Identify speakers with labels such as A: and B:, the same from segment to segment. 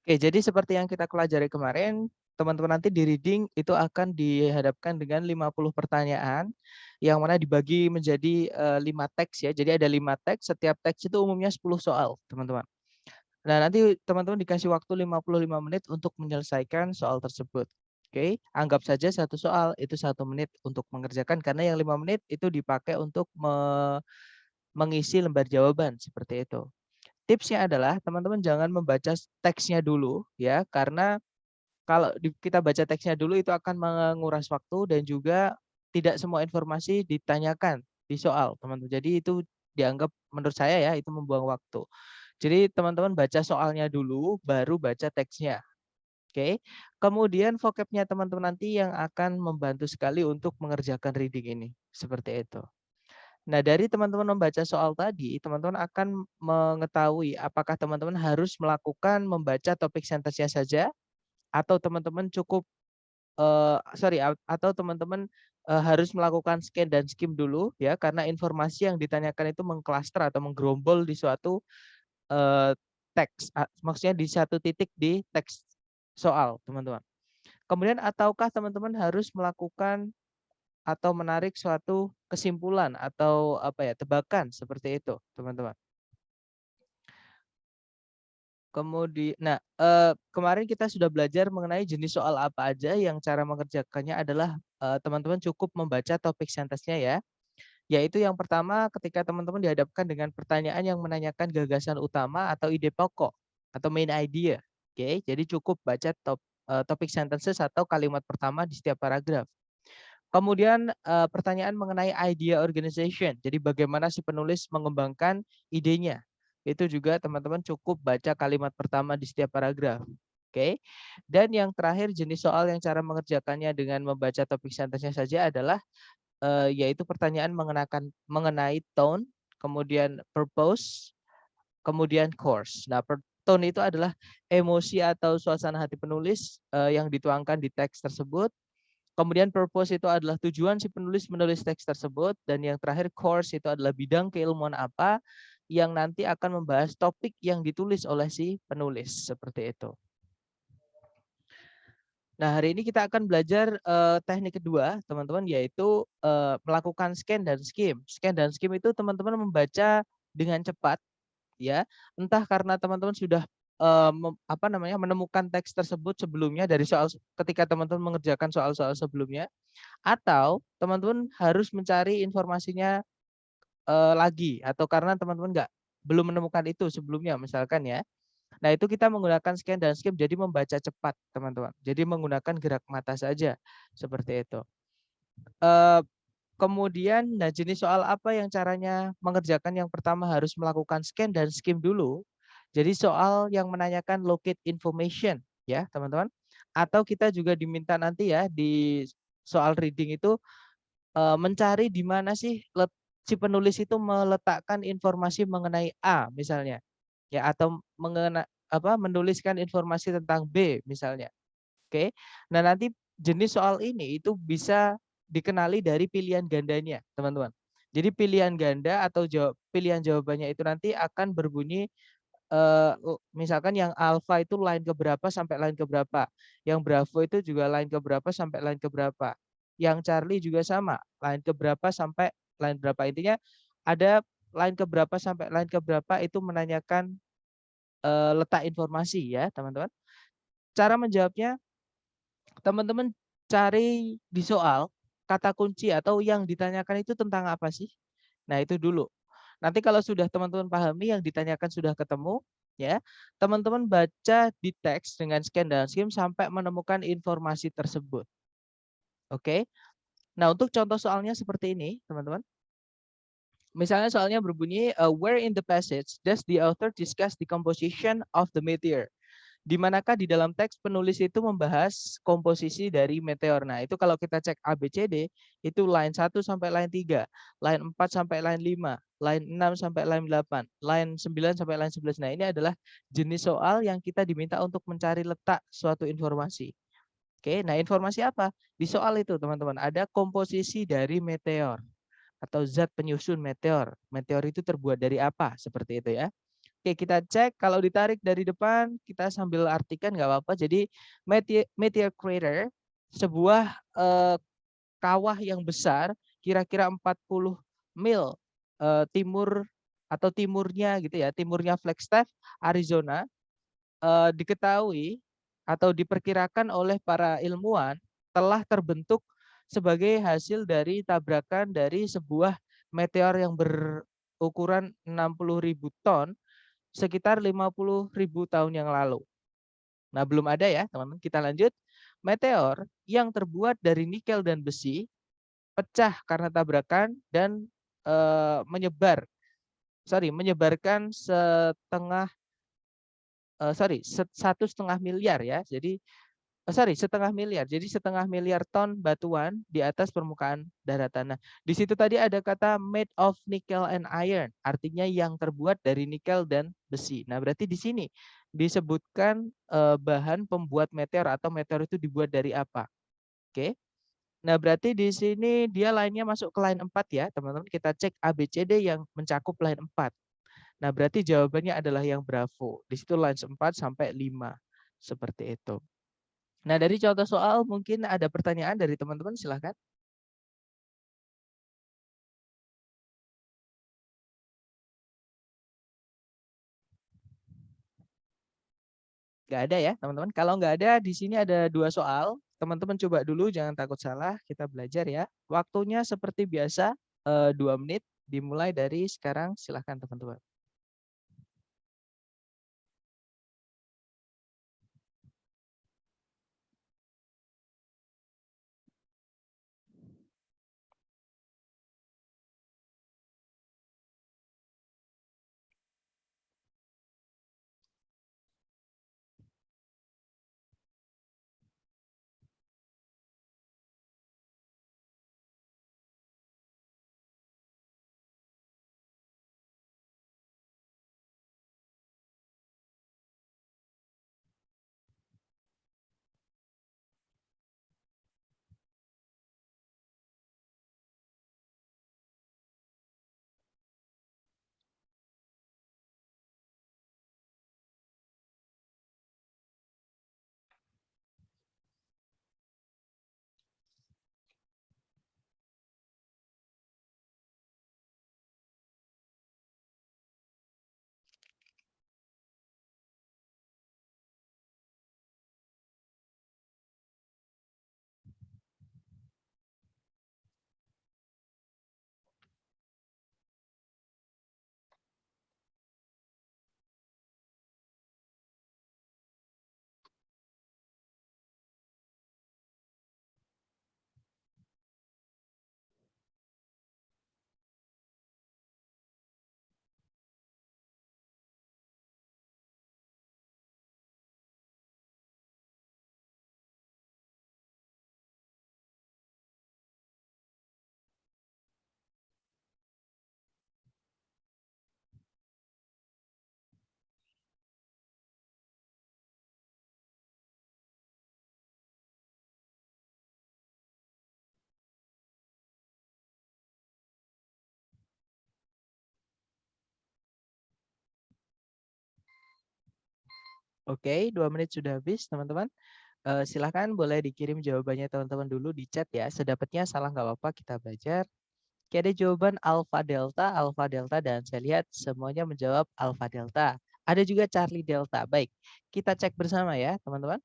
A: Oke, jadi seperti yang kita pelajari kemarin, teman-teman nanti di reading itu akan dihadapkan dengan 50 pertanyaan yang mana dibagi menjadi 5 teks ya. Jadi ada 5 teks, setiap teks itu umumnya 10 soal, teman-teman. Nah, nanti teman-teman dikasih waktu 55 menit untuk menyelesaikan soal tersebut. Oke, anggap saja satu soal itu 1 menit untuk mengerjakan karena yang 5 menit itu dipakai untuk mengisi lembar jawaban seperti itu. Tipsnya adalah teman-teman jangan membaca teksnya dulu ya, karena kalau kita baca teksnya dulu itu akan menguras waktu dan juga tidak semua informasi ditanyakan di soal, teman-teman. Jadi itu dianggap menurut saya ya itu membuang waktu. Jadi teman-teman baca soalnya dulu baru baca teksnya. Oke. Kemudian vocabnya teman-teman nanti yang akan membantu sekali untuk mengerjakan reading ini. Seperti itu. Nah, dari teman-teman membaca soal tadi, teman-teman akan mengetahui apakah teman-teman harus melakukan membaca topik sentence-nya saja atau teman-teman cukup atau teman-teman harus melakukan scan dan skim dulu ya karena informasi yang ditanyakan itu mengklaster atau menggerombol di suatu teks. Maksudnya di satu titik di teks soal, teman-teman. Kemudian ataukah teman-teman harus melakukan atau menarik suatu kesimpulan atau apa ya, tebakan seperti itu, teman-teman. Kemarin kita sudah belajar mengenai jenis soal apa aja yang cara mengerjakannya adalah teman-teman cukup membaca topik sentence-nya ya. Yaitu yang pertama ketika teman-teman dihadapkan dengan pertanyaan yang menanyakan gagasan utama atau ide pokok atau main idea. Oke, jadi cukup baca topik sentences atau kalimat pertama di setiap paragraf. Kemudian pertanyaan mengenai idea organization. Jadi bagaimana si penulis mengembangkan idenya. Itu juga teman-teman cukup baca kalimat pertama di setiap paragraf. Oke. Dan yang terakhir jenis soal yang cara mengerjakannya dengan membaca topik sentence-nya saja adalah yaitu pertanyaan mengenai tone, kemudian purpose, kemudian course. Nah, tone itu adalah emosi atau suasana hati penulis yang dituangkan di teks tersebut. Kemudian purpose itu adalah tujuan si penulis menulis teks tersebut. Dan yang terakhir course itu adalah bidang keilmuan apa yang nanti akan membahas topik yang ditulis oleh si penulis. Seperti itu. Nah, hari ini kita akan belajar teknik kedua, teman-teman, yaitu melakukan scan dan skim. Scan dan skim itu teman-teman membaca dengan cepat, ya. Entah karena teman-teman sudah menemukan teks tersebut sebelumnya dari soal ketika teman-teman mengerjakan soal-soal sebelumnya, atau teman-teman harus mencari informasinya lagi, atau karena teman-teman belum menemukan itu sebelumnya, misalkan ya. Nah, itu kita menggunakan scan dan skim jadi membaca cepat, teman-teman. Jadi menggunakan gerak mata saja, seperti itu. Kemudian, nah jenis soal apa yang caranya mengerjakan yang pertama harus melakukan scan dan skim dulu. Jadi soal yang menanyakan locate information, ya teman-teman. Atau kita juga diminta nanti ya di soal reading itu mencari di mana sih si penulis itu meletakkan informasi mengenai A misalnya. Ya, atau menuliskan informasi tentang B misalnya. Oke. Nah, nanti jenis soal ini itu bisa dikenali dari pilihan gandanya, teman-teman. Jadi pilihan ganda atau pilihan jawabannya itu nanti akan berbunyi misalkan yang alfa itu line keberapa sampai line keberapa. Yang bravo itu juga line keberapa sampai line keberapa. Yang Charlie juga sama, line keberapa sampai line berapa. Intinya ada line keberapa sampai line keberapa itu menanyakan letak informasi ya, teman-teman. Cara menjawabnya, teman-teman cari di soal kata kunci atau yang ditanyakan itu tentang apa sih? Nah, itu dulu. Nanti kalau sudah teman-teman pahami yang ditanyakan sudah ketemu, ya, teman-teman baca di teks dengan scan dan skim sampai menemukan informasi tersebut. Oke. Nah, untuk contoh soalnya seperti ini, teman-teman. Misalnya soalnya berbunyi, where in the passage does the author discuss the composition of the meteor? Di manakah di dalam teks penulis itu membahas komposisi dari meteor. Nah, itu kalau kita cek ABCD, itu line 1 sampai line 3, line 4 sampai line 5, line 6 sampai line 8, line 9 sampai line 11. Nah, ini adalah jenis soal yang kita diminta untuk mencari letak suatu informasi. Oke, nah informasi apa? Di soal itu, teman-teman, ada komposisi dari meteor atau zat penyusun meteor. Meteor itu terbuat dari apa? Seperti itu ya. Oke, kita cek kalau ditarik dari depan, kita sambil artikan nggak apa-apa. Jadi meteor crater, sebuah kawah yang besar, kira-kira 40 mil timur atau timurnya gitu ya, timurnya Flagstaff, Arizona, diketahui atau diperkirakan oleh para ilmuwan telah terbentuk sebagai hasil dari tabrakan dari sebuah meteor yang berukuran 60.000 ton sekitar 50.000 tahun yang lalu. Nah, belum ada ya, teman-teman. Kita lanjut. Meteor yang terbuat dari nikel dan besi pecah karena tabrakan dan menyebarkan 1,5 miliar ya. Jadi 1,5 miliar. Jadi 1,5 miliar ton batuan di atas permukaan daratan. Nah, di situ tadi ada kata made of nickel and iron, artinya yang terbuat dari nikel dan besi. Nah, berarti di sini disebutkan bahan pembuat meteor atau meteor itu dibuat dari apa. Oke. Nah, berarti di sini dia lainnya masuk ke line 4 ya, teman-teman. Kita cek ABCD yang mencakup line 4. Nah, berarti jawabannya adalah yang Bravo. Di situ line 4 sampai 5. Seperti itu. Nah, dari contoh soal mungkin ada pertanyaan dari teman-teman, silahkan. Nggak ada ya, teman-teman. Kalau nggak ada, di sini ada 2 soal. Teman-teman coba dulu, jangan takut salah. Kita belajar ya. Waktunya seperti biasa, 2 menit. Dimulai dari sekarang, silahkan teman-teman. Oke, 2 menit sudah habis, teman-teman. Silahkan boleh dikirim jawabannya teman-teman dulu di chat ya. Sedapatnya salah nggak apa-apa, kita belajar. Oke, ada jawaban alpha delta, dan saya lihat semuanya menjawab alpha delta. Ada juga Charlie delta. Baik, kita cek bersama ya, teman-teman.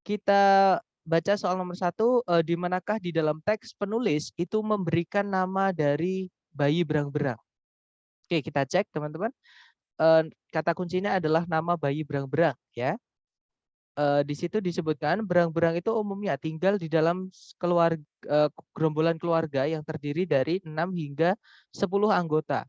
A: Kita baca soal nomor 1, di manakah di dalam teks penulis itu memberikan nama dari bayi berang-berang. Oke, kita cek teman-teman. Kata kuncinya adalah nama bayi berang-berang ya. Di situ disebutkan berang-berang itu umumnya tinggal di dalam gerombolan keluarga yang terdiri dari 6 hingga 10 anggota.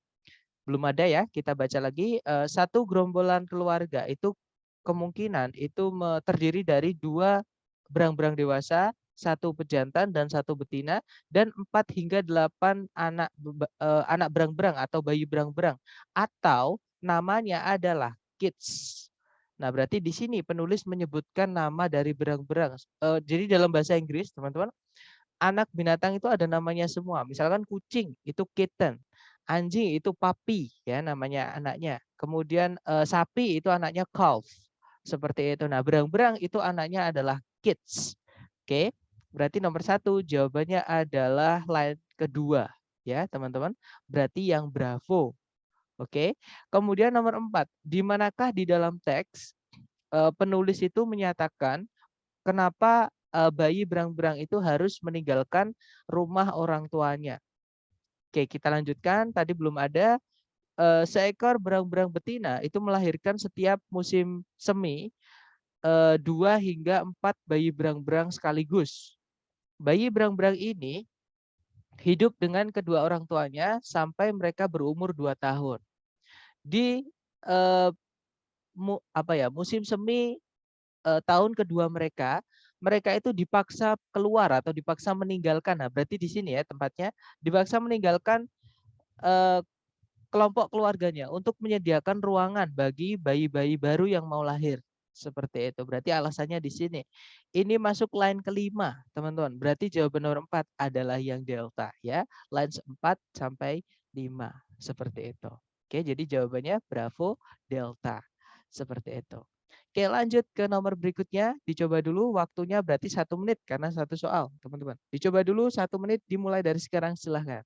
A: Belum ada ya, kita baca lagi. Satu gerombolan keluarga itu kemungkinan itu terdiri dari 2 berang-berang dewasa, 1 pejantan dan 1 betina, dan 4 hingga 8 anak berang-berang atau bayi berang-berang, atau namanya adalah kids. Nah, berarti di sini penulis menyebutkan nama dari berang-berang. Jadi dalam bahasa Inggris, teman-teman, anak binatang itu ada namanya semua. Misalkan kucing itu kitten, Anjing itu puppy ya namanya anaknya. Kemudian sapi itu anaknya calf. Seperti itu. Nah, berang-berang itu anaknya adalah kids. Oke. Berarti nomor 1 jawabannya adalah line kedua ya, teman-teman. Berarti yang bravo. Oke. Kemudian nomor 4, di manakah di dalam teks penulis itu menyatakan kenapa bayi berang-berang itu harus meninggalkan rumah orang tuanya. Oke, kita lanjutkan. Tadi belum ada. Seekor berang-berang betina itu melahirkan setiap musim semi 2 hingga 4 bayi berang-berang sekaligus. Bayi berang-berang ini hidup dengan kedua orang tuanya sampai mereka berumur 2 tahun. Di eh, musim semi tahun kedua mereka, mereka itu dipaksa keluar atau dipaksa meninggalkan. Nah, berarti di sini ya tempatnya dipaksa meninggalkan eh, kelompok keluarganya untuk menyediakan ruangan bagi bayi-bayi baru yang mau lahir. Seperti itu. Berarti alasannya di sini. Ini masuk line kelima, teman-teman. Berarti jawaban nomor 4 adalah yang delta ya. Line 4 sampai 5. Seperti itu. Oke, jadi jawabannya bravo delta. Seperti itu. Oke, lanjut ke nomor berikutnya. Dicoba dulu waktunya berarti 1 menit karena satu soal, teman-teman. Dicoba dulu 1 menit dimulai dari sekarang, silahkan.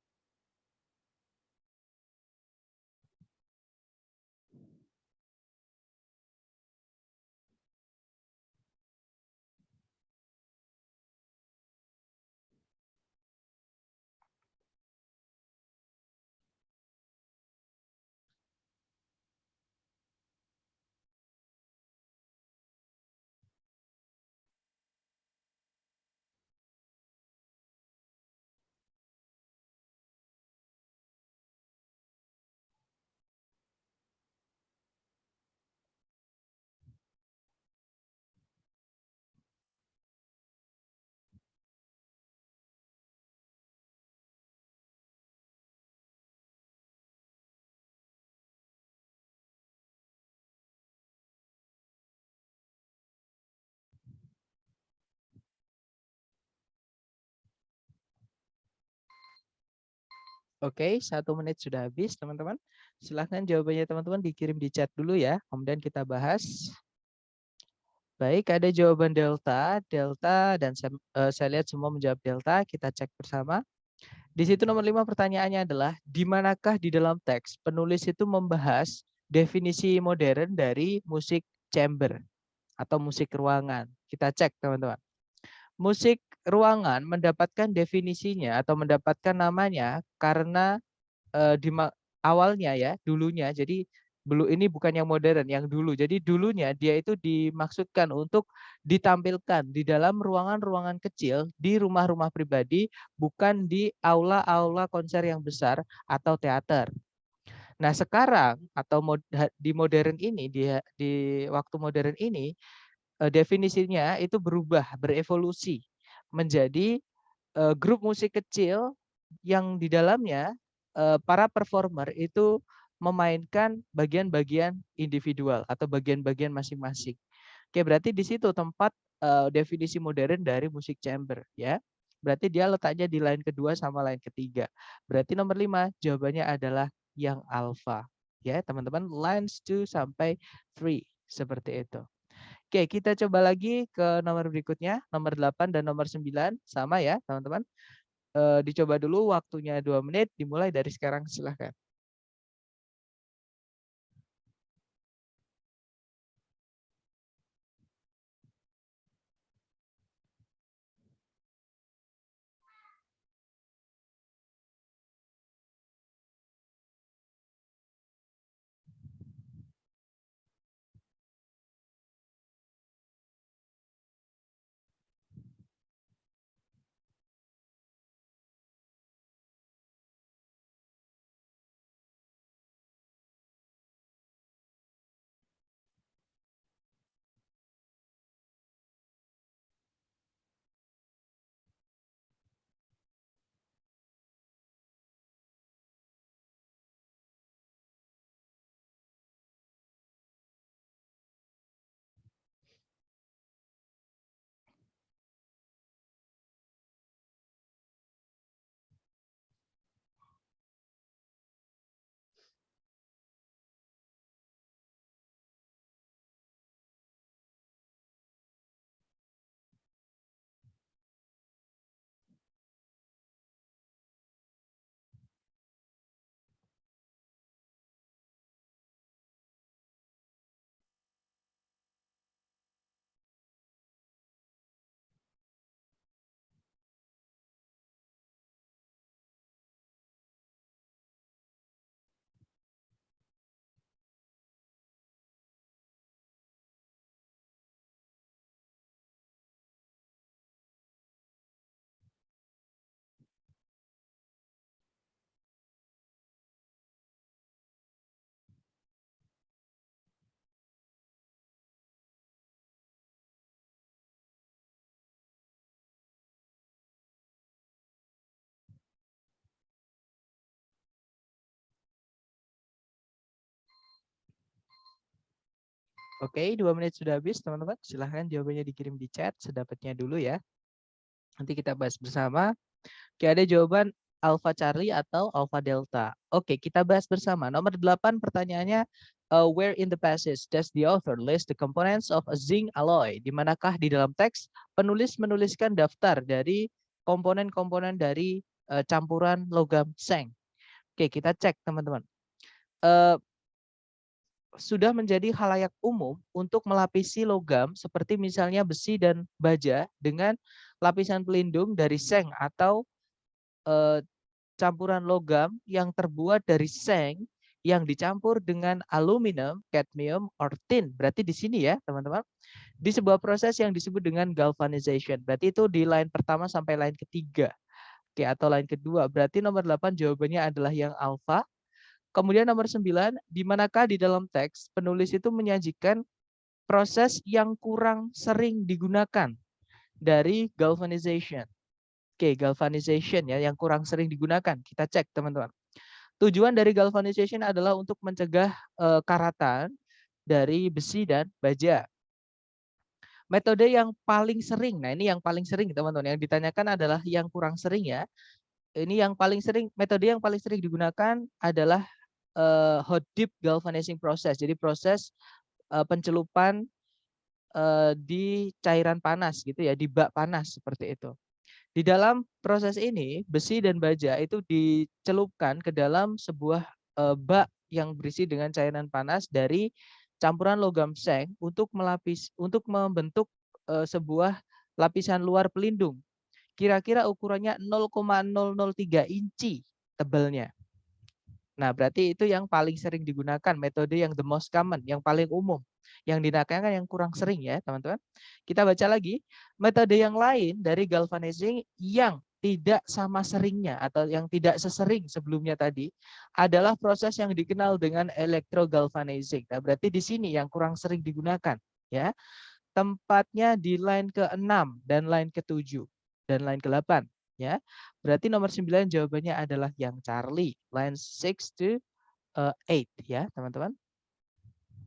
A: Oke, 1 menit sudah habis, teman-teman. Silahkan jawabannya teman-teman dikirim di chat dulu ya. Kemudian kita bahas. Baik, ada jawaban delta, dan saya lihat semua menjawab delta. Kita cek bersama. Di situ nomor 5 pertanyaannya adalah, di manakah di dalam teks penulis itu membahas definisi modern dari musik chamber atau musik ruangan. Kita cek, teman-teman. Musik ruangan mendapatkan definisinya atau mendapatkan namanya karena awalnya ya, dulunya. Jadi ini bukan yang modern, yang dulu. Jadi dulunya dia itu dimaksudkan untuk ditampilkan di dalam ruangan-ruangan kecil di rumah-rumah pribadi, bukan di aula-aula konser yang besar atau teater. Nah, sekarang atau di modern ini, di waktu modern ini, definisinya itu berubah, berevolusi menjadi grup musik kecil yang di dalamnya para performer itu memainkan bagian-bagian individual atau bagian-bagian masing-masing. Oke, berarti di situ tempat definisi modern dari musik chamber ya. Berarti dia letaknya di line kedua sama line ketiga. Berarti nomor 5 jawabannya adalah yang alpha. Ya, teman-teman, lines 2 sampai 3 seperti itu. Oke, kita coba lagi ke nomor berikutnya, nomor 8 dan nomor 9 sama ya, teman-teman. Dicoba dulu waktunya 2 menit, dimulai dari sekarang, silahkan. Oke, 2 menit sudah habis, teman-teman. Silahkan jawabannya dikirim di chat sedapatnya dulu ya. Nanti kita bahas bersama. Oke, ada jawaban Alpha Charlie atau Alpha Delta. Oke, kita bahas bersama. Nomor 8 pertanyaannya, where in the passage does the author list the components of a zinc alloy? Di manakah di dalam teks penulis menuliskan daftar dari komponen-komponen dari campuran logam seng? Oke, kita cek teman-teman. Sudah menjadi khalayak umum untuk melapisi logam seperti misalnya besi dan baja dengan lapisan pelindung dari seng atau campuran logam yang terbuat dari seng yang dicampur dengan aluminium, cadmium, or tin. Berarti di sini ya teman-teman. Di sebuah proses yang disebut dengan galvanization. Berarti itu di line pertama sampai line ketiga. Oke, atau line kedua. Berarti nomor 8 jawabannya adalah yang alfa. Kemudian nomor 9, di manakah di dalam teks penulis itu menyajikan proses yang kurang sering digunakan dari galvanization. Oke, galvanization ya yang kurang sering digunakan. Kita cek teman-teman. Tujuan dari galvanization adalah untuk mencegah karatan dari besi dan baja. Metode yang paling sering, nah ini yang paling sering teman-teman, yang ditanyakan adalah yang kurang sering ya. Ini yang paling sering, metode yang paling sering digunakan adalah hot dip galvanizing process. Jadi proses pencelupan di cairan panas gitu ya, di bak panas seperti itu. Di dalam proses ini, besi dan baja itu dicelupkan ke dalam sebuah bak yang berisi dengan cairan panas dari campuran logam seng untuk membentuk sebuah lapisan luar pelindung. Kira-kira ukurannya 0,003 inci tebalnya. Nah, berarti itu yang paling sering digunakan, metode yang the most common, yang paling umum. Yang digunakan yang kurang sering ya, teman-teman. Kita baca lagi, metode yang lain dari galvanizing yang tidak sama seringnya atau yang tidak sesering sebelumnya tadi adalah proses yang dikenal dengan electrogalvanizing. Nah, berarti di sini yang kurang sering digunakan ya. Tempatnya di line ke-6 dan line ke-7 dan line ke-8 ya. Berarti nomor 9 jawabannya adalah yang Charlie, line 6 to 8 ya, teman-teman.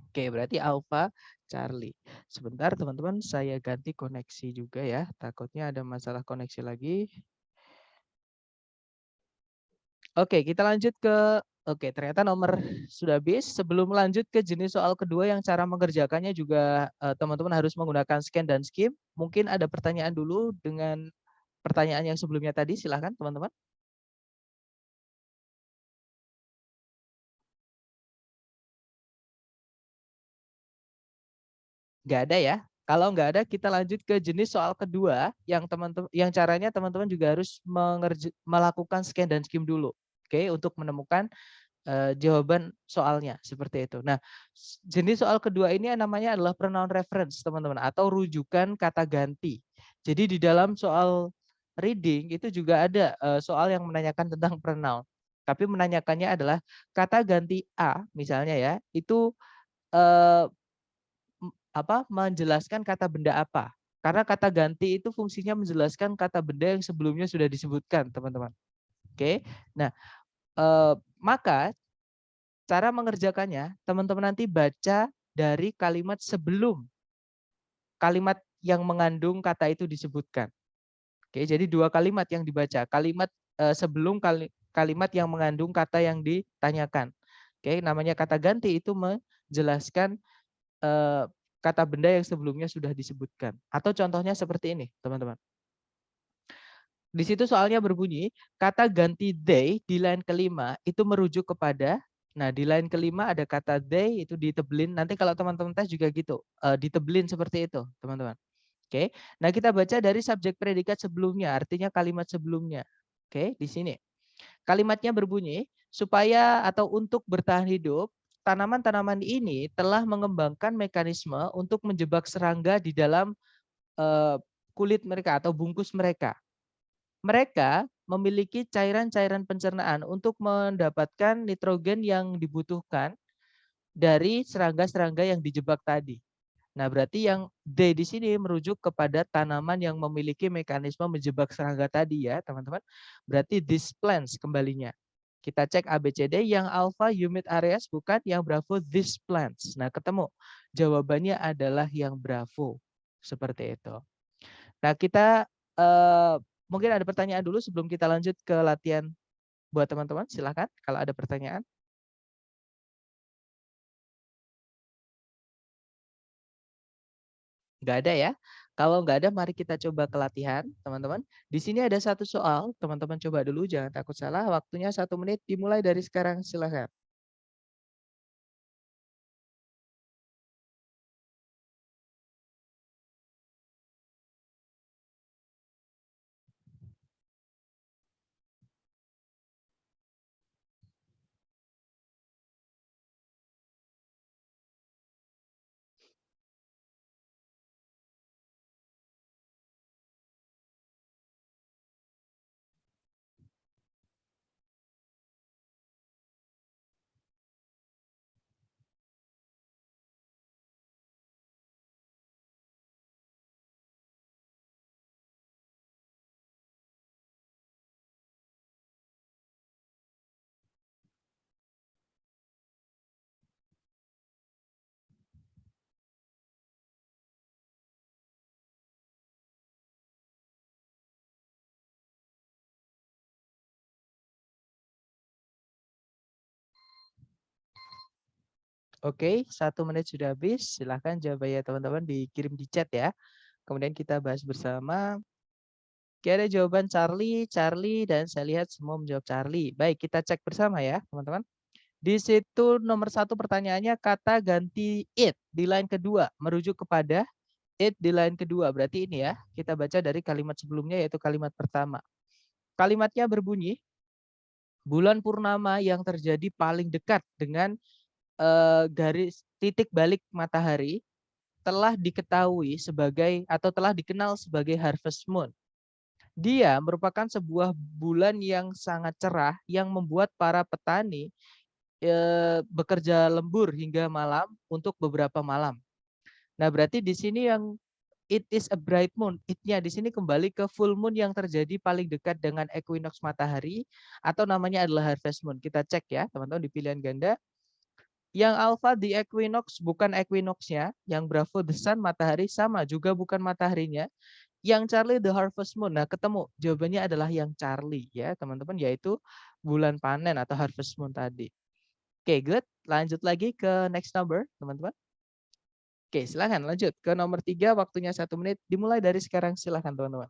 A: Oke, berarti Alpha Charlie. Sebentar, teman-teman, saya ganti koneksi juga ya. Takutnya ada masalah koneksi lagi. Oke, kita lanjut ke ternyata nomor sudah habis. Sebelum lanjut ke jenis soal kedua yang cara mengerjakannya juga teman-teman harus menggunakan scan dan skim. Mungkin ada pertanyaan dulu dengan pertanyaan yang sebelumnya tadi, silahkan teman-teman. Nggak ada ya. Kalau nggak ada, kita lanjut ke jenis soal kedua yang teman-teman, yang caranya teman-teman juga harus melakukan scan dan skim dulu. Oke, untuk menemukan jawaban soalnya seperti itu. Nah, jenis soal kedua ini namanya adalah pronoun reference, teman-teman, atau rujukan kata ganti. Jadi di dalam soal reading itu juga ada soal yang menanyakan tentang pronoun. Tapi menanyakannya adalah kata ganti a, misalnya ya, itu menjelaskan kata benda apa. Karena kata ganti itu fungsinya menjelaskan kata benda yang sebelumnya sudah disebutkan, teman-teman. Oke. Nah, maka cara mengerjakannya, teman-teman nanti baca dari kalimat sebelum kalimat yang mengandung kata itu disebutkan. Oke, jadi dua kalimat yang dibaca. Kalimat sebelum kalimat yang mengandung kata yang ditanyakan. Oke, namanya kata ganti itu menjelaskan kata benda yang sebelumnya sudah disebutkan. Atau contohnya seperti ini, teman-teman. Di situ soalnya berbunyi, kata ganti they di line kelima itu merujuk kepada, nah di line kelima ada kata they itu ditebelin, nanti kalau teman-teman tes juga gitu, ditebelin seperti itu teman-teman. Oke, nah kita baca dari subjek predikat sebelumnya, artinya kalimat sebelumnya. Oke, di sini. Kalimatnya berbunyi, supaya atau untuk bertahan hidup, tanaman-tanaman ini telah mengembangkan mekanisme untuk menjebak serangga di dalam kulit mereka atau bungkus mereka. Mereka memiliki cairan-cairan pencernaan untuk mendapatkan nitrogen yang dibutuhkan dari serangga-serangga yang dijebak tadi. Nah, berarti yang D di sini merujuk kepada tanaman yang memiliki mekanisme menjebak serangga tadi ya, teman-teman. Berarti these plants kembalinya. Kita cek ABCD, yang alpha humid areas bukan, yang bravo these plants. Nah, ketemu. Jawabannya adalah yang bravo. Seperti itu. Nah, kita mungkin ada pertanyaan dulu sebelum kita lanjut ke latihan buat teman-teman. Silakan kalau ada pertanyaan. Nggak ada ya? Kalau nggak ada, mari kita coba ke latihan, teman-teman. Di sini ada satu soal, teman-teman coba dulu, jangan takut salah. Waktunya 1 menit, dimulai dari sekarang, silakan. Oke, 1 menit sudah habis. Silahkan jawabannya teman-teman dikirim di chat ya. Kemudian kita bahas bersama. Oke, ada jawaban Charlie, Charlie, dan saya lihat semua menjawab Charlie. Baik, kita cek bersama ya, teman-teman. Di situ nomor 1 pertanyaannya kata ganti it di line kedua merujuk kepada it di line kedua. Berarti ini ya, kita baca dari kalimat sebelumnya yaitu kalimat pertama. Kalimatnya berbunyi, bulan purnama yang terjadi paling dekat dengan garis titik balik matahari telah diketahui sebagai atau telah dikenal sebagai harvest moon. Dia merupakan sebuah bulan yang sangat cerah yang membuat para petani bekerja lembur hingga malam untuk beberapa malam. Nah, berarti di sini yang it is a bright moon. It-nya di sini kembali ke full moon yang terjadi paling dekat dengan equinox matahari atau namanya adalah harvest moon. Kita cek ya, teman-teman di pilihan ganda. Yang alpha di equinox bukan equinox-nya, yang bravo the sun matahari sama juga bukan mataharinya. Yang Charlie the harvest moon. Nah, ketemu. Jawabannya adalah yang Charlie ya, teman-teman, yaitu bulan panen atau harvest moon tadi. Oke, good. Lanjut lagi ke next number, teman-teman. Oke, silahkan lanjut ke nomor 3, waktunya 1 menit. Dimulai dari sekarang, silahkan teman-teman.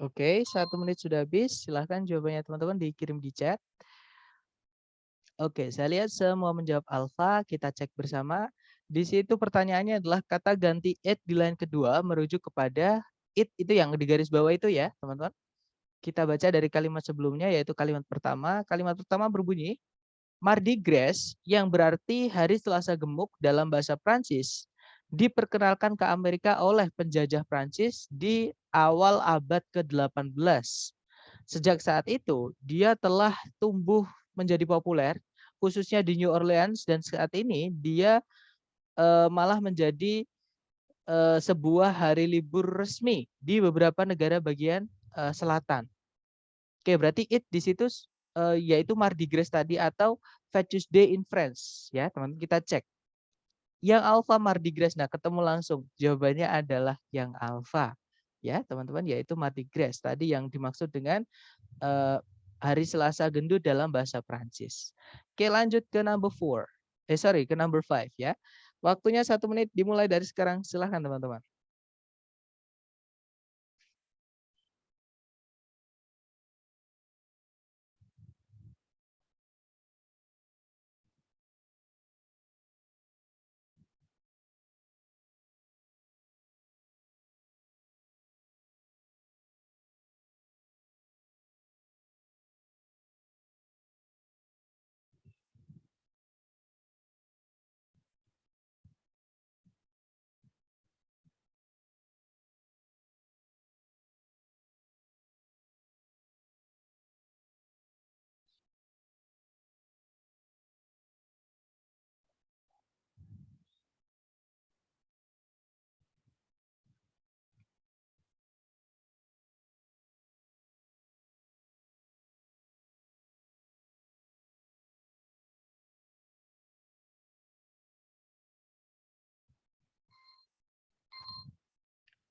A: Oke, 1 menit sudah habis. Silahkan jawabannya teman-teman dikirim di chat. Oke, saya lihat semua menjawab alfa. Kita cek bersama. Di situ pertanyaannya adalah kata ganti it di line kedua merujuk kepada it itu yang di garis bawah itu ya, teman-teman. Kita baca dari kalimat sebelumnya yaitu kalimat pertama. Kalimat pertama berbunyi, Mardi Gras yang berarti Hari Selasa Gemuk dalam bahasa Prancis diperkenalkan ke Amerika oleh penjajah Prancis di awal abad ke-18. Sejak saat itu, dia telah tumbuh menjadi populer, khususnya di New Orleans, dan saat ini dia malah menjadi sebuah hari libur resmi di beberapa negara bagian selatan. Oke, berarti it di situ yaitu Mardi Gras tadi atau Fetish Day in France ya, teman-teman, kita cek. Yang alpha Mardi Gras, nah ketemu langsung. Jawabannya adalah yang alpha. Ya, teman-teman, yaitu Mardi Gras tadi yang dimaksud dengan Hari Selasa gendut dalam bahasa Prancis. Oke, lanjut ke number 4. Ke number 5 ya. Waktunya 1 menit dimulai dari sekarang. Silahkan teman-teman.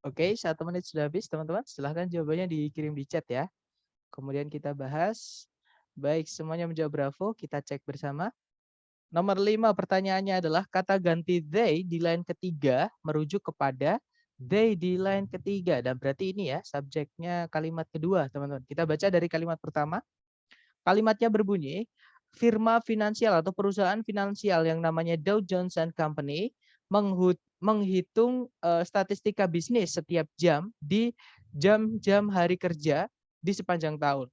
A: Oke, 1 menit sudah habis teman-teman. Silahkan jawabannya dikirim di chat ya. Kemudian kita bahas. Baik, semuanya menjawab bravo. Kita cek bersama. Nomor 5 pertanyaannya adalah kata ganti they di line ketiga merujuk kepada they di line ketiga. Dan berarti ini ya subjeknya kalimat kedua teman-teman. Kita baca dari kalimat pertama. Kalimatnya berbunyi, firma finansial atau perusahaan finansial yang namanya Dow Jones and Company menghitung statistika bisnis setiap jam di jam-jam hari kerja di sepanjang tahun.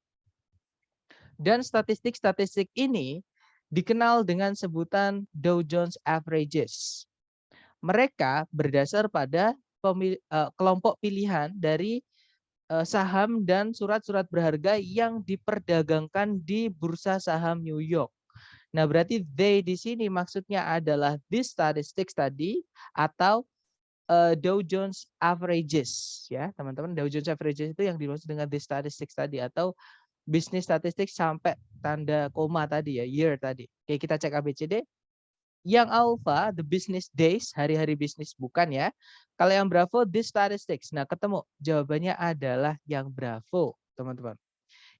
A: Dan statistik-statistik ini dikenal dengan sebutan Dow Jones Averages. Mereka berdasar pada kelompok pilihan dari saham dan surat-surat berharga yang diperdagangkan di bursa saham New York. Nah, berarti they di sini maksudnya adalah this statistics tadi atau Dow Jones Averages ya, teman-teman. Dow Jones Averages itu yang dimaksud dengan this statistics tadi atau bisnis statistik sampai tanda koma tadi ya, year tadi. Oke, kita cek ABCD. Yang alpha, the business days, hari-hari bisnis, bukan ya. Kalau yang bravo, this statistics. Nah, ketemu. Jawabannya adalah yang bravo, teman-teman.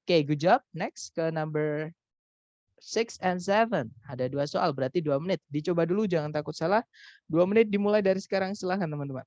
A: Oke, good job. Next ke number 6 and 7. Ada 2 soal, berarti 2 menit. Dicoba dulu, jangan takut salah. 2 menit dimulai dari sekarang, silahkan teman-teman.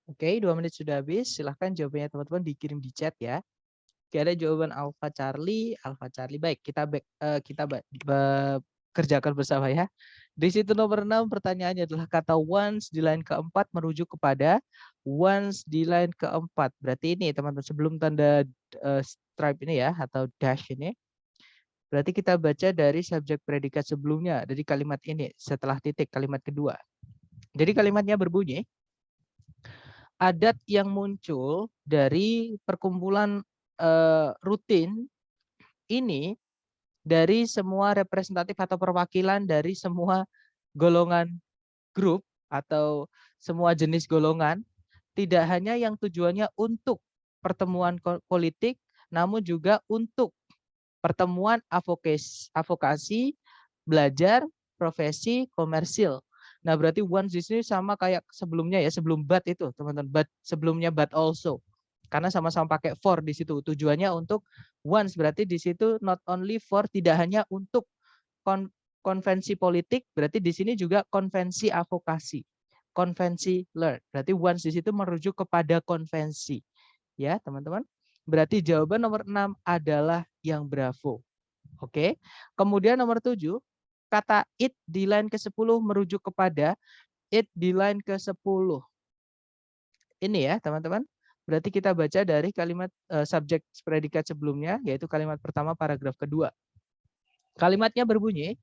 A: Oke, 2 menit sudah habis. Silahkan jawabannya teman-teman dikirim di chat ya. Oke, ada jawaban Alpha Charlie. Alpha Charlie, baik. Kita kerjakan bersama ya. Di situ nomor 6 pertanyaannya adalah kata once di line keempat merujuk kepada once di line keempat. Berarti ini teman-teman sebelum tanda stripe ini ya atau dash ini. Berarti kita baca dari subjek predikat sebelumnya dari kalimat ini setelah titik kalimat kedua. Jadi kalimatnya berbunyi, adat yang muncul dari perkumpulan rutin ini dari semua representatif atau perwakilan dari semua golongan grup atau semua jenis golongan, tidak hanya yang tujuannya untuk pertemuan politik, namun juga untuk pertemuan advokasi, belajar, profesi, komersil. Nah, berarti once di sini sama kayak sebelumnya ya, sebelum but itu, teman-teman. But sebelumnya but also. Karena sama-sama pakai for di situ. Tujuannya untuk once, berarti di situ not only for, tidak hanya untuk konvensi politik, berarti di sini juga konvensi advokasi. Konvensi learn. Berarti once di situ merujuk kepada konvensi. Ya, teman-teman. Berarti jawaban nomor 6 adalah yang bravo. Oke. Kemudian nomor 7, kata it di line ke-10 merujuk kepada it di line ke-10. Ini ya, teman-teman. Berarti kita baca dari kalimat subjek predikat sebelumnya, yaitu kalimat pertama paragraf kedua. Kalimatnya berbunyi,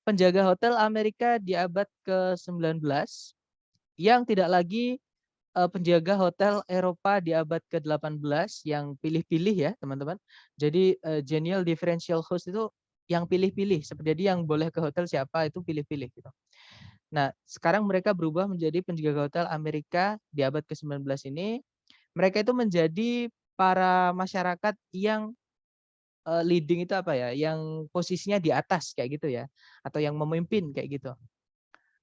A: penjaga hotel Amerika di abad ke-19 yang tidak lagi penjaga hotel Eropa di abad ke-18 yang pilih-pilih ya, teman-teman. Jadi genial differential host itu yang pilih-pilih. Jadi yang boleh ke hotel siapa itu pilih-pilih gitu. Nah, sekarang mereka berubah menjadi penjaga hotel Amerika di abad ke-19 ini. Mereka itu menjadi para masyarakat yang leading itu apa ya? Yang posisinya di atas kayak gitu ya, atau yang memimpin kayak gitu.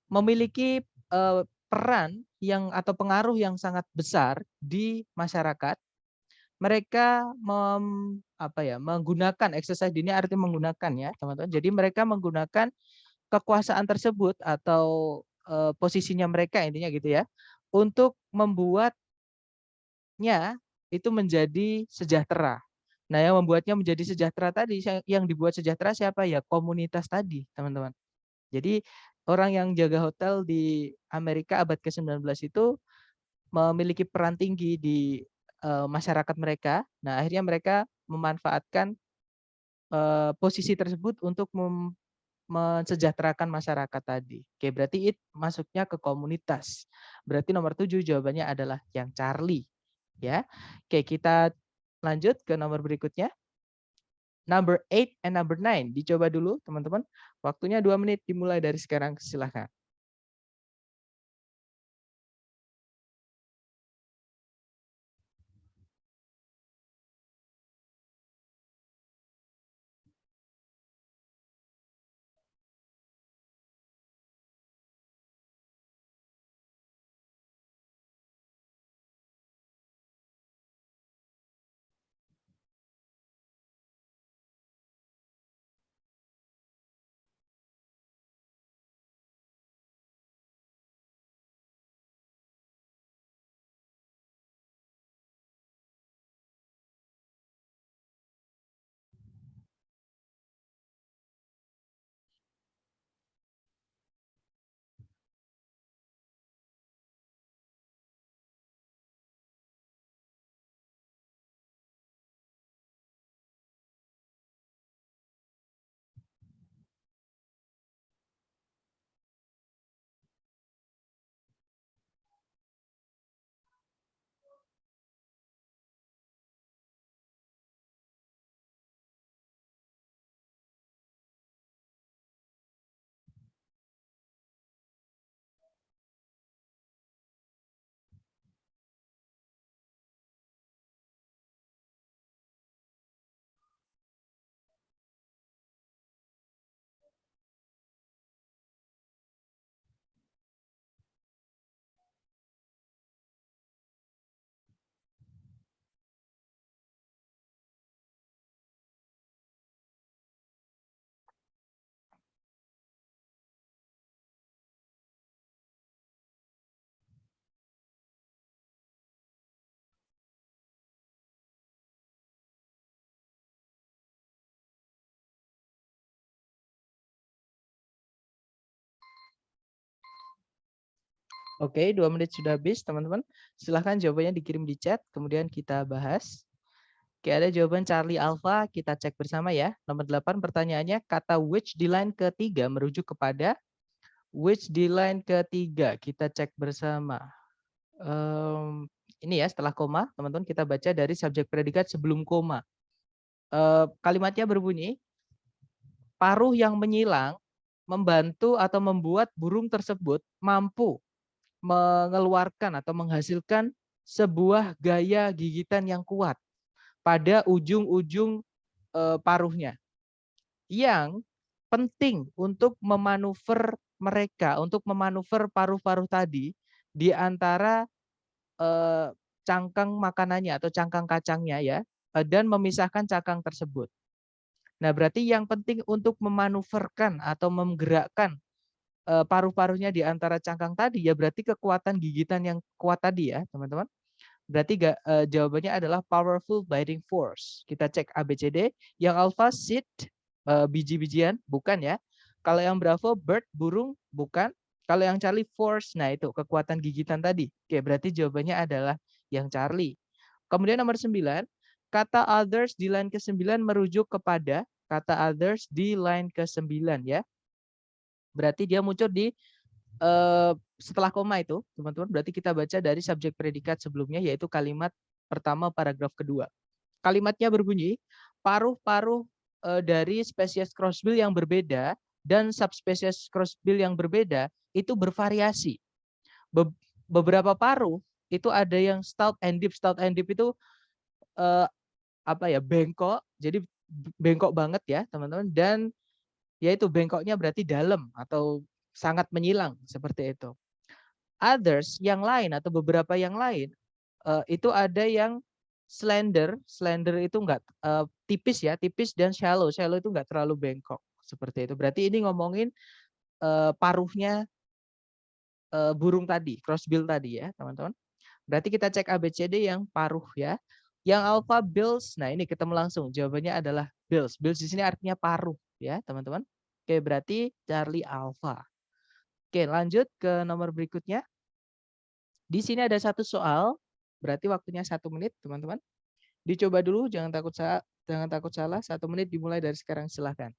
A: Memiliki peran yang atau pengaruh yang sangat besar di masyarakat. Mereka menggunakan exercise ini artinya menggunakan ya, teman-teman. Jadi mereka menggunakan kekuasaan tersebut atau posisinya mereka intinya gitu ya, untuk membuatnya itu menjadi sejahtera. Nah, yang membuatnya menjadi sejahtera tadi, yang dibuat sejahtera siapa ya? Komunitas tadi, teman-teman. Jadi orang yang jaga hotel di Amerika abad ke-19 itu memiliki peran tinggi di masyarakat mereka. Nah, akhirnya mereka memanfaatkan posisi tersebut untuk mensejahterakan masyarakat tadi. Oke, berarti it masuknya ke komunitas. Berarti nomor 7 jawabannya adalah yang Charlie. Ya. Oke, kita lanjut ke nomor berikutnya. Number 8 and number 9. Dicoba dulu, teman-teman. Waktunya 2 menit dimulai dari sekarang. Silakan. Oke, 2 menit sudah habis, teman-teman. Silahkan jawabannya dikirim di chat, kemudian kita bahas. Oke, ada jawaban Charlie Alpha, kita cek bersama ya. Nomor 8 pertanyaannya, kata which di line ketiga merujuk kepada which di line ketiga. Kita cek bersama. Ini ya, setelah koma, teman-teman kita baca dari subjek predikat sebelum koma. Kalimatnya berbunyi, paruh yang menyilang membantu atau membuat burung tersebut mampu mengeluarkan atau menghasilkan sebuah gaya gigitan yang kuat pada ujung-ujung paruhnya yang penting untuk memanuver mereka, untuk memanuver paruh-paruh tadi di antara cangkang makanannya atau cangkang kacangnya ya, dan memisahkan cangkang tersebut. Nah, berarti yang penting untuk memanuverkan atau menggerakkan paruh-paruhnya di antara cangkang tadi ya berarti kekuatan gigitan yang kuat tadi ya, teman-teman. Berarti jawabannya adalah powerful biting force. Kita cek ABCD. Yang alpha seed, biji-bijian, bukan ya. Kalau yang bravo bird, burung, bukan. Kalau yang Charlie force, nah itu kekuatan gigitan tadi. Oke, berarti jawabannya adalah yang Charlie. Kemudian nomor 9, kata others di line ke-9 merujuk kepada kata others di line ke-9 ya. Berarti dia muncul di setelah koma itu, teman-teman, berarti kita baca dari subjek predikat sebelumnya, yaitu kalimat pertama paragraf kedua. Kalimatnya berbunyi, paruh-paruh dari spesies crossbill yang berbeda dan subspesies crossbill yang berbeda itu bervariasi. Beberapa paruh itu ada yang stout and deep. Stout and deep itu bengkok, jadi bengkok banget ya, teman-teman. Dan yaitu bengkoknya berarti dalam atau sangat menyilang seperti itu. Others yang lain atau beberapa yang lain itu ada yang slender itu enggak tipis ya, tipis dan shallow itu enggak terlalu bengkok seperti itu. Berarti ini ngomongin paruhnya burung tadi, crossbill tadi ya, teman-teman. Berarti kita cek ABCD yang paruh ya. Yang alpha bills, nah ini ketemu langsung. Jawabannya adalah bills. Bills di sini artinya paruh ya, teman-teman. Oke, berarti Charlie alpha. Oke, lanjut ke nomor berikutnya. Di sini ada satu soal, berarti waktunya 1 menit, teman-teman. Dicoba dulu, jangan takut salah. 1 menit dimulai dari sekarang, silahkan.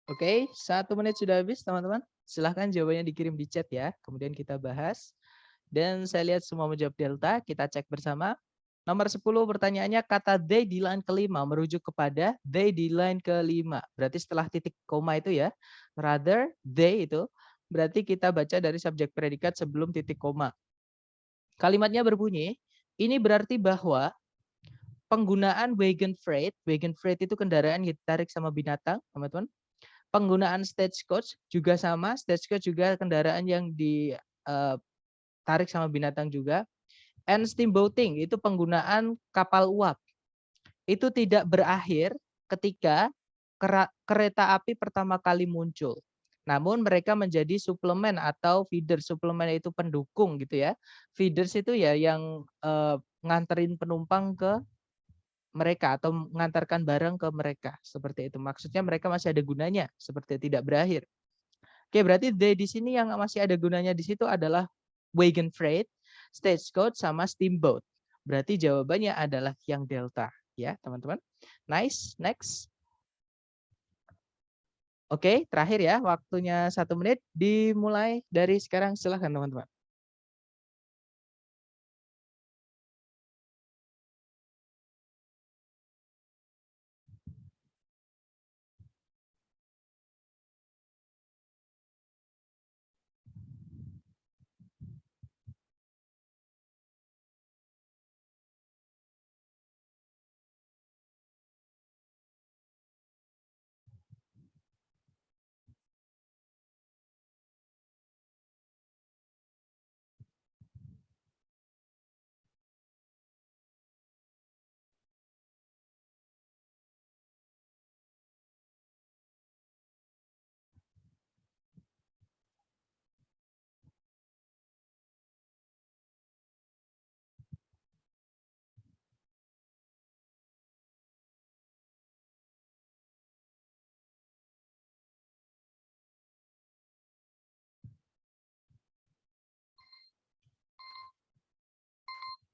A: Oke, 1 menit sudah habis, teman-teman. Silahkan jawabannya dikirim di chat ya, kemudian kita bahas. Dan saya lihat semua menjawab delta, kita cek bersama. Nomor 10 pertanyaannya, kata they di line kelima merujuk kepada they di line kelima. Berarti setelah titik koma itu ya, rather they itu, berarti kita baca dari subjek predikat sebelum titik koma. Kalimatnya berbunyi, ini berarti bahwa penggunaan wagon freight itu kendaraan yang ditarik sama binatang, teman-teman. Penggunaan stagecoach juga sama, stagecoach juga kendaraan yang ditarik sama binatang juga. And steamboating itu penggunaan kapal uap. Itu tidak berakhir ketika kereta api pertama kali muncul. Namun mereka menjadi suplemen atau feeder. Suplemen itu pendukung gitu ya. Feeders itu ya yang nganterin penumpang ke mereka atau mengantarkan barang ke mereka seperti itu. Maksudnya mereka masih ada gunanya seperti tidak berakhir. Oke, berarti they di sini yang masih ada gunanya di situ adalah wagon freight, stagecoach sama steamboat. Berarti jawabannya adalah yang delta ya, teman-teman. Nice, next. Oke, terakhir ya, waktunya 1 menit. Dimulai dari sekarang, silahkan teman-teman.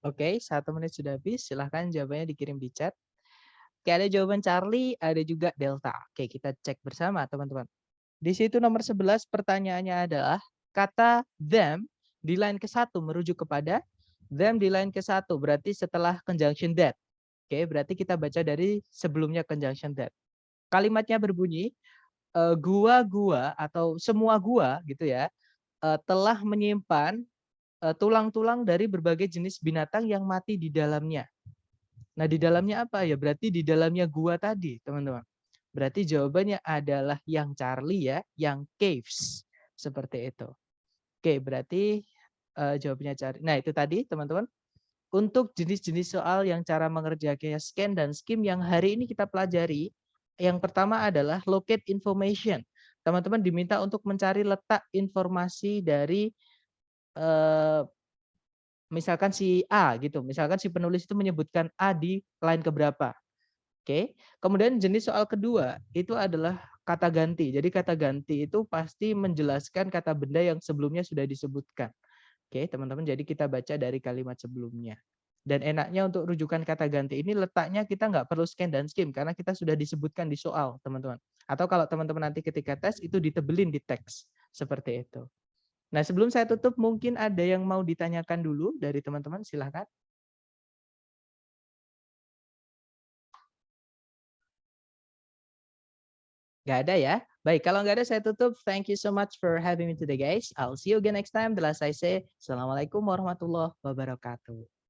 A: Oke, 1 menit sudah habis. Silahkan jawabannya dikirim di chat. Oke, ada jawaban Charlie, ada juga Delta. Oke, kita cek bersama teman-teman. Di situ nomor 11 pertanyaannya adalah kata them di line ke-1 merujuk kepada them di line ke-1 berarti setelah conjunction that. Oke, berarti kita baca dari sebelumnya conjunction that. Kalimatnya berbunyi gua atau semua gua gitu ya telah menyimpan tulang-tulang dari berbagai jenis binatang yang mati di dalamnya. Nah, di dalamnya apa ya? Berarti di dalamnya gua tadi, teman-teman. Berarti jawabannya adalah yang Charlie ya, yang caves. Seperti itu. Oke, berarti jawabannya Charlie. Nah, itu tadi teman-teman. Untuk jenis-jenis soal yang cara mengerjakannya scan dan skim yang hari ini kita pelajari, yang pertama adalah locate information. Teman-teman diminta untuk mencari letak informasi dari misalkan si A gitu, misalkan si penulis itu menyebutkan A di line keberapa. Oke. Kemudian jenis soal kedua itu adalah kata ganti. Jadi kata ganti itu pasti menjelaskan kata benda yang sebelumnya sudah disebutkan. Oke, teman-teman. Jadi kita baca dari kalimat sebelumnya. Dan enaknya untuk rujukan kata ganti ini letaknya kita nggak perlu scan dan skim karena kita sudah disebutkan di soal, teman-teman. Atau kalau teman-teman nanti ketika tes itu ditebelin di teks. Seperti itu. Nah, sebelum saya tutup mungkin ada yang mau ditanyakan dulu dari teman-teman, silahkan. Nggak ada ya? Baik, kalau nggak ada saya tutup. Thank you so much for having me today, guys. I'll see you again next time. The last I say, Assalamualaikum warahmatullahi wabarakatuh.